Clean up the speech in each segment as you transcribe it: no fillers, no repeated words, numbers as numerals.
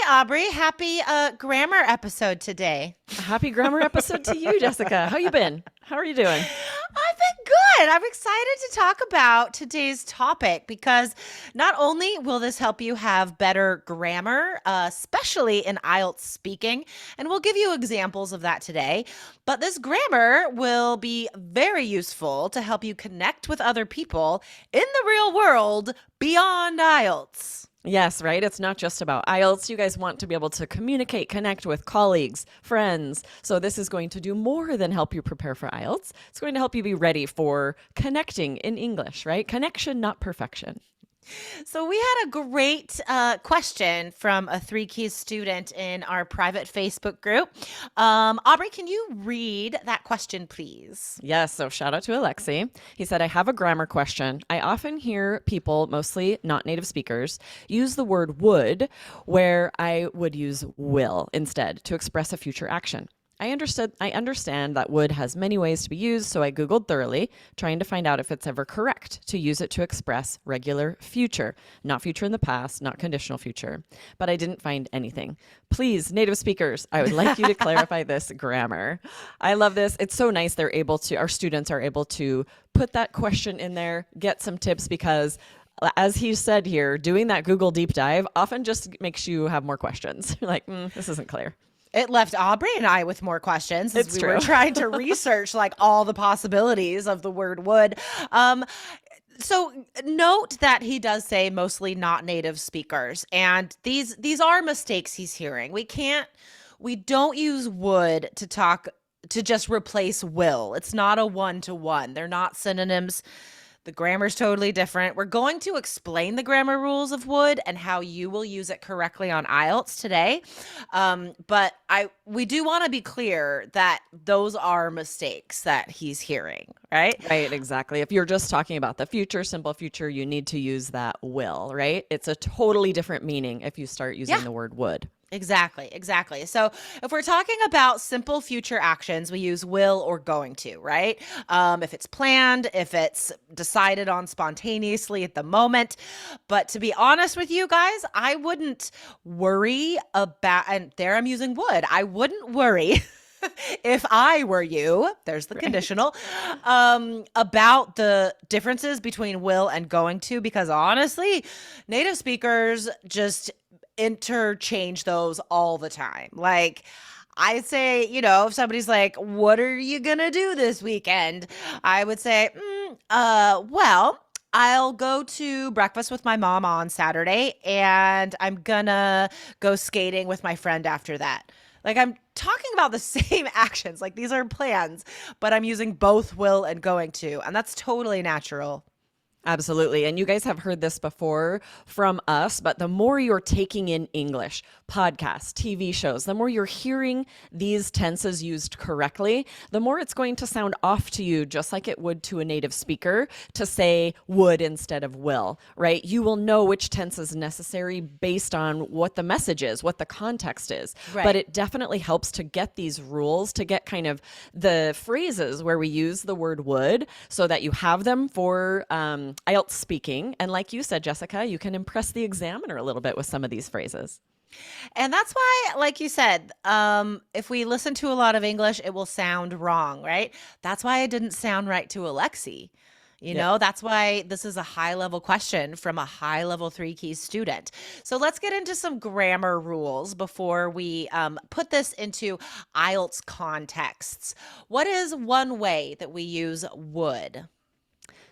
Aubrey. Happy grammar episode today. Happy grammar episode to you, Jessica. How you been? How are you doing? I've been good. I'm excited to talk about today's topic because not only will this help you have better grammar, especially in IELTS speaking, and we'll give you examples of that today, but this grammar will be very useful to help you connect with other people in the real world beyond IELTS. Yes, right? It's not just about IELTS. You guys want to be able to communicate, connect with colleagues, friends. So this is going to do more than help you prepare for IELTS. It's going to help you be ready for connecting in English, right? Connection, not perfection. So we had a great question from a 3 Keys student in our private Facebook group. Aubrey, can you read that question, please? Yes, so shout out to Alexi. He said, I have a grammar question. I often hear people, mostly not native speakers, use the word would where I would use will instead to express a future action. I understand that would has many ways to be used, so I Googled thoroughly, trying to find out if it's ever correct to use it to express regular future, not future in the past, not conditional future. But I didn't find anything. Please, native speakers, I would like you to clarify this grammar. I love this. It's so nice our students are able to put that question in there, get some tips because as he said here, doing that Google deep dive often just makes you have more questions. You're like, this isn't clear. It left Aubrey and I with more questions as It's we true. were trying to research like all the possibilities of the word would. So note that he does say mostly not native speakers, and these are mistakes he's hearing. We don't use would to just replace will. It's not a one-to-one. They're not synonyms. The grammar's totally different. We're going to explain the grammar rules of would and how you will use it correctly on IELTS today. But we do want to be clear that those are mistakes that he's hearing, right? Right, exactly. If you're just talking about the future, simple future, you need to use that will, right? It's a totally different meaning if you start using the word would. Exactly. So if we're talking about simple future actions, we use will or going to, right? If it's planned, if it's decided on spontaneously at the moment. But to be honest with you guys, I wouldn't worry about, and there I'm using would, I wouldn't worry if I were you, there's the conditional, about the differences between will and going to, because honestly, native speakers just interchange those all the time. Like I'd say, if somebody's like, what are you gonna do this weekend? I would say, well, I'll go to breakfast with my mom on Saturday and I'm gonna go skating with my friend after that. Like I'm talking about the same actions, like these are plans, but I'm using both will and going to, and that's totally natural. Absolutely. And you guys have heard this before from us, but the more you're taking in English, podcasts, TV shows, the more you're hearing these tenses used correctly, the more it's going to sound off to you, just like it would to a native speaker to say would instead of will, right? You will know which tense is necessary based on what the message is, what the context is. Right. But it definitely helps to get these rules, to get kind of the phrases where we use the word would so that you have them for IELTS speaking. And like you said, Jessica, you can impress the examiner a little bit with some of these phrases. And that's why, like you said, if we listen to a lot of English, it will sound wrong, right? That's why it didn't sound right to Alexi. That's why this is a high-level question from a high-level 3 Keys student. So let's get into some grammar rules before we put this into IELTS contexts. What is one way that we use would?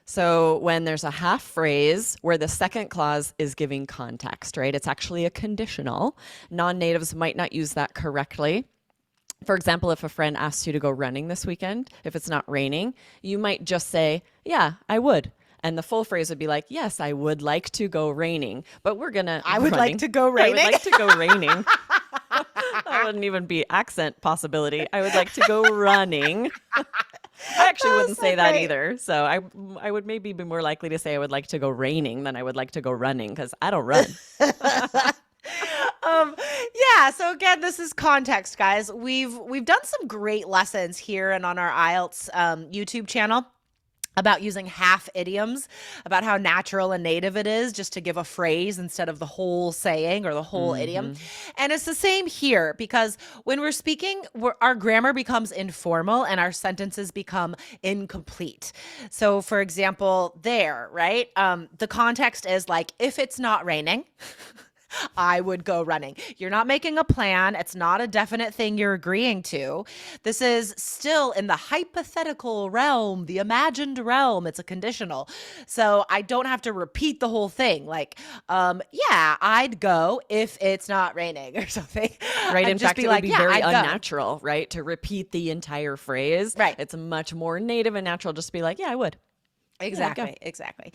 So when there's a half phrase where the second clause is giving context, right? It's actually a conditional. Non-natives might not use that correctly. For example, if a friend asks you to go running this weekend, if it's not raining, you might just say, yeah, I would. And the full phrase would be like, yes, I would like to go raining, but we're going to I would like to go raining. I would like to go raining. That wouldn't even be accent possibility. I would like to go running. I actually wouldn't say that either. So I would maybe be more likely to say I would like to go raining than I would like to go running because I don't run. So again, this is context, guys. We've done some great lessons here and on our IELTS YouTube channel about using half idioms, about how natural and native it is just to give a phrase instead of the whole saying or the whole idiom. And it's the same here because when we're speaking, our grammar becomes informal and our sentences become incomplete. So, for example, there, right? The context is like, if it's not raining, I would go running. You're not making a plan. It's not a definite thing you're agreeing to. This is still in the hypothetical realm, the imagined realm. It's a conditional. So I don't have to repeat the whole thing. Like, yeah, I'd go if it's not raining or something. Right. I'd In just fact, be it like, would be yeah, very I'd go. unnatural, right? To repeat the entire phrase. Right. It's much more native and natural just to be like, yeah, I would. Exactly, exactly.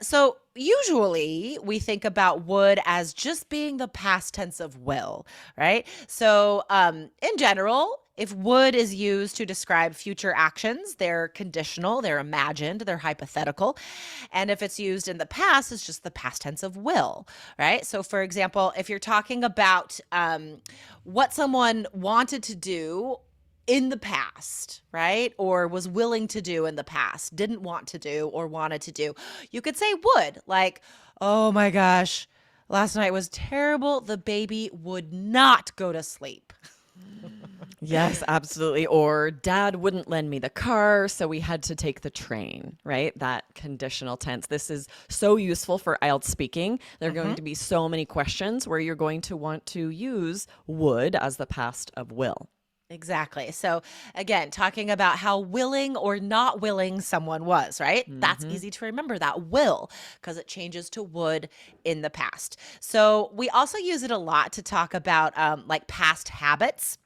So usually we think about would as just being the past tense of will, right? So in general, if would is used to describe future actions, they're conditional, they're imagined, they're hypothetical. And if it's used in the past, it's just the past tense of will, right? So for example, if you're talking about what someone wanted to do in the past, right? Or was willing to do in the past, didn't want to do or wanted to do. You could say would, like, oh my gosh, last night was terrible. The baby would not go to sleep. Yes, absolutely. Or dad wouldn't lend me the car, so we had to take the train, right? That conditional tense. This is so useful for IELTS speaking. There are going to be so many questions where you're going to want to use would as the past of will. Exactly. So again, talking about how willing or not willing someone was, right? That's easy to remember, that will, because it changes to would in the past. So we also use it a lot to talk about like past habits.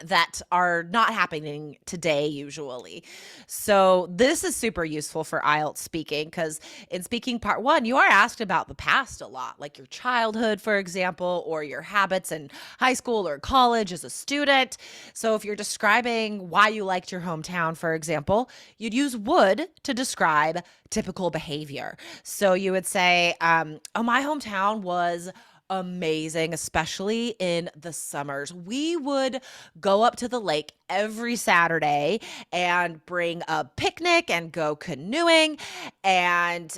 That are not happening today usually. So this is super useful for IELTS speaking because in speaking part 1, you are asked about the past a lot, like your childhood, for example, or your habits in high school or college as a student. So if you're describing why you liked your hometown, for example, you'd use would to describe typical behavior. So you would say, oh, my hometown was amazing, especially in the summers. We would go up to the lake every Saturday and bring a picnic and go canoeing. And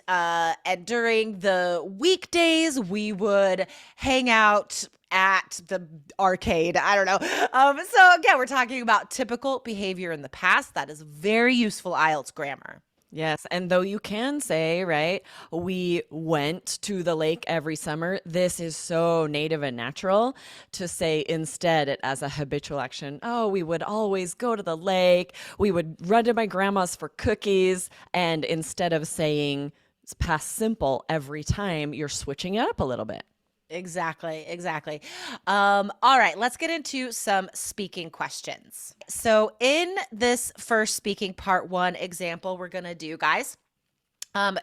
during the weekdays, we would hang out at the arcade. I don't know. So again, we're talking about typical behavior in the past. That is very useful IELTS grammar. Yes. And though you can say, right, we went to the lake every summer, this is so native and natural to say instead it as a habitual action. Oh, we would always go to the lake. We would run to my grandma's for cookies. And instead of saying it's past simple every time, you're switching it up a little bit. Exactly, exactly. All right, let's get into some speaking questions. So in this first speaking part 1 example we're going to do, guys,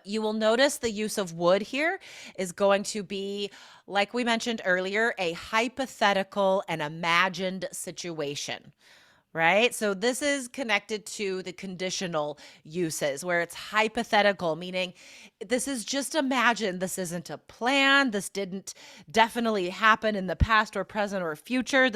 you will notice the use of would here is going to be, like we mentioned earlier, a hypothetical and imagined situation. Right? So this is connected to the conditional uses where it's hypothetical, meaning this is just imagined. This isn't a plan. This didn't definitely happen in the past or present or future.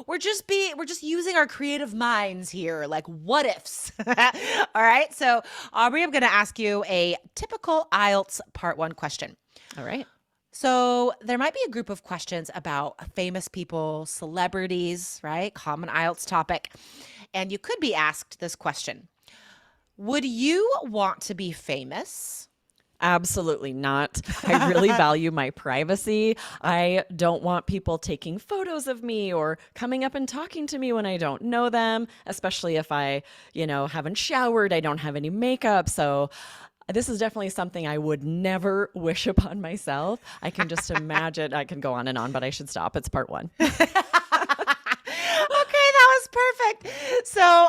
We're just using our creative minds here, like what ifs. All right. So Aubrey, I'm going to ask you a typical IELTS part 1 question. All right. So there might be a group of questions about famous people, celebrities, right? Common IELTS topic. And you could be asked this question. Would you want to be famous? Absolutely not. I really value my privacy. I don't want people taking photos of me or coming up and talking to me when I don't know them, especially if I, haven't showered, I don't have any makeup. So this is definitely something I would never wish upon myself. I can just imagine. I can go on and on, but I should stop. It's part 1. Okay, that was perfect. So,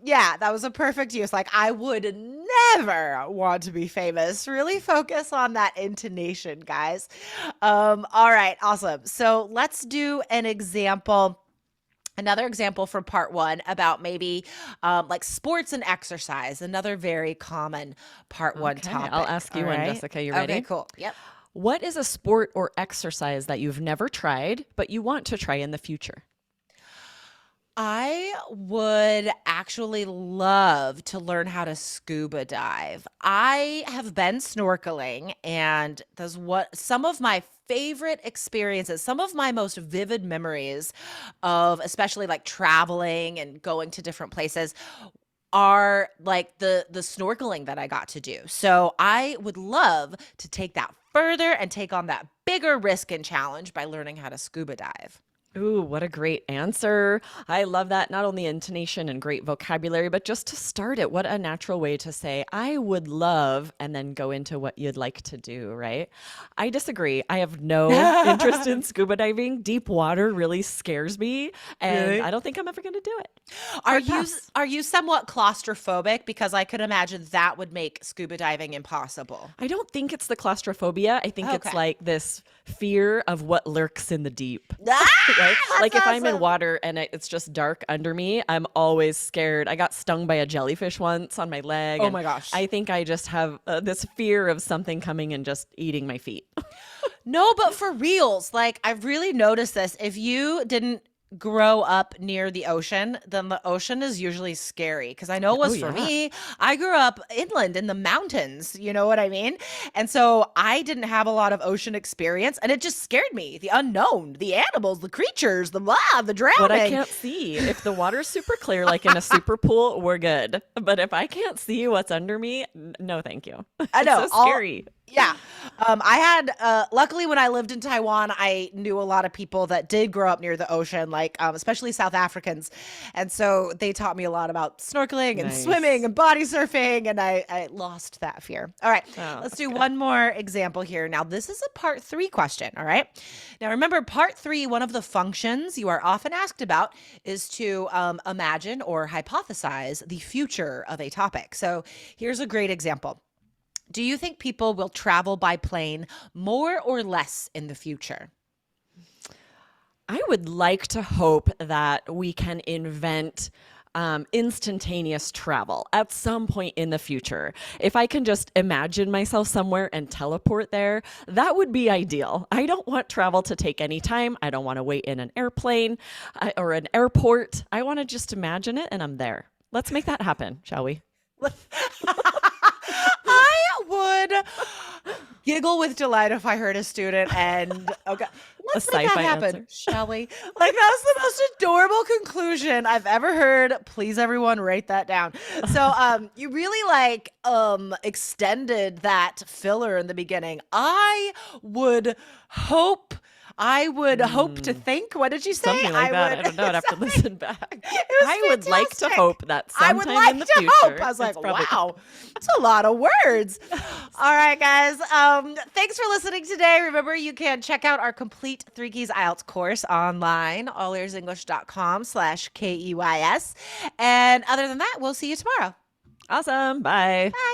yeah, that was a perfect use. Like, I would never want to be famous. Really focus on that intonation, guys. All right, awesome. So let's do an example. Another example from part 1 about maybe like sports and exercise, another very common part 1 topic. I'll ask you one, Jessica. You ready? Okay, cool. Yep. What is a sport or exercise that you've never tried, but you want to try in the future? I would actually love to learn how to scuba dive. I have been snorkeling, and those what some of my favorite experiences, some of my most vivid memories of especially like traveling and going to different places are like the snorkeling that I got to do. So I would love to take that further and take on that bigger risk and challenge by learning how to scuba dive. Ooh, what a great answer. I love that. Not only intonation and great vocabulary, but just to start it, what a natural way to say, I would love, and then go into what you'd like to do, right? I disagree. I have no interest in scuba diving. Deep water really scares me, and Really? I don't think I'm ever going to do it. Are Hard you pass. are you somewhat claustrophobic? Because I could imagine that would make scuba diving impossible. I don't think it's the claustrophobia. I think it's Okay. like this fear of what lurks in the deep. Right? Ah, Like that's if I'm in awesome. water and it's just dark under me, I'm always scared. I got stung by a jellyfish once on my leg, Oh and my gosh. I think I just have this fear of something coming and just eating my feet. No, but for reals, like I've really noticed this. If you didn't grow up near the ocean, then the ocean is usually scary. Because I know it Oh was for yeah. me. I grew up inland in the mountains, you know what I mean? And so I didn't have a lot of ocean experience, and it just scared me. The unknown, the animals, the creatures, the blah, the What I drowning. can't see. If the water's super clear, like in a super pool, we're good. But if I can't see what's under me, no, thank you. I It's know. so All scary. Yeah. I had, luckily when I lived in Taiwan, I knew a lot of people that did grow up near the ocean, like, especially South Africans. And so they taught me a lot about snorkeling and swimming Nice. and body surfing. And I lost that fear. All right. Oh, Let's that's do good. one more example here. Now, this is a part three question. All right. Now, remember, part three, one of the functions you are often asked about is to imagine or hypothesize the future of a topic. So here's a great example. Do you think people will travel by plane more or less in the future? I would like to hope that we can invent instantaneous travel at some point in the future. If I can just imagine myself somewhere and teleport there, that would be ideal. I don't want travel to take any time. I don't want to wait in an airplane or an airport. I want to just imagine it and I'm there. Let's make that happen, shall we? I would giggle with delight if I heard a student and okay, A let's make that sci-fi happen, answer. shall we? Like that's the most adorable conclusion I've ever heard. Please everyone write that down. So you really like extended that filler in the beginning. I would hope to think. What did you say? Something like that. I don't know. I'd have to listen back. It was I would like to fantastic. hope that I would sometime in like the to hope. future, I was like, it's probably wow, that's a lot of words. All right, guys. Thanks for listening today. Remember, you can check out our complete Three Keys IELTS course online, allearsenglish.com/KEYS. And other than that, we'll see you tomorrow. awesome. Bye. Bye.